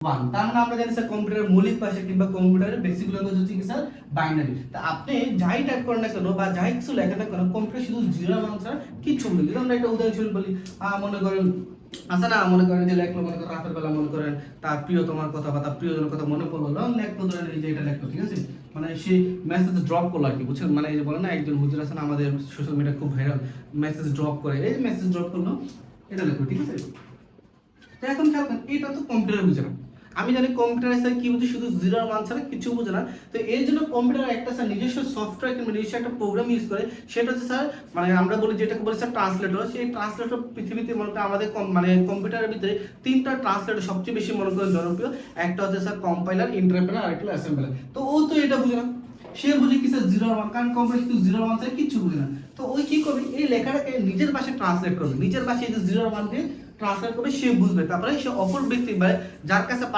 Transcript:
One. তার মানে আমরা জানি স্যার কম্পিউটারের মৌলিক ভাষা কিংবা কম্পিউটারের বেসিক ল্যাঙ্গুয়েজ হচ্ছে কি স্যার বাইনারি। তা আপনি যাই টাইপ করেন না কেন বা যাই কিছু লেখেন না কেন কম্পিউটার শুধু জিরো আর ওয়ান ছাড়া কিচ্ছু বুঝে। যদি আমরা একটা উদাহরণস্বরূপ বলি, মনে করেন আচ্ছা না, মনে করেন যে লেখলো, মনে করেন রাতের বেলা মনে করেন তার প্রিয় তোমার কথা বা তার প্রিয়জনের কথা মনে পড়লো, লেখলো ধরেন এই যে এটা লেখলো, ঠিক আছে, মানে সে মেসেজ ড্রপ করলো আর কি, বুঝছেন, মানে এই যে বলে না একজন হুজুর আছেন আমাদের সোশ্যাল মিডিয়া খুব ভাইরাল, মেসেজ ড্রপ করে, এই মেসেজ ড্রপ করলো এটা লেখলো, ঠিক আছে। তো এখন খেয়াল করেন এটা তো কম্পিউটার বুঝে না। আমি জানি কম্পিউটার স্যার কি বুঝে, শুধু জিরো আর ওয়ান ছাড়া কিছু বুঝে না। তো এর জন্য কম্পিউটার একটা স্যার নিজস্ব সফটওয়্যার কিংবা নিজস্ব একটা প্রোগ্রাম ইউজ করে, সেটা হচ্ছে স্যার মানে আমরা বলি যেটাকে বলি স্যার ট্রান্সলেটর। সেই ট্রান্সলেটর পৃথিবীতে মনে করেন আমাদের মানে কম্পিউটারের ভিতরে তিনটা ট্রান্সলেটর সবচেয়ে বেশি মনে করেন জনপ্রিয়। একটা হচ্ছে স্যার কম্পাইলার, ইন্টারপ্রেটার আর একটা অ্যাসেম্বলার। তো ও তো এটা বুঝে না, সে বুঝে কি স্যার জিরো আর ওয়ান, কারণ কম্পিউটার শুধু জিরো আর ওয়ান ছাড়া কিচ্ছু বুঝে না। তো ওই কি করবে, এই লেখাটাকে নিজের ভাষায় ট্রান্সলেট করবে, নিজের ভাষায় যে জিরো আর ওয়ান দিয়ে ট্রান্সলেট করবে, সে বুঝবে, তারপরে সে অপর ব্যক্তি মানে যার কাছে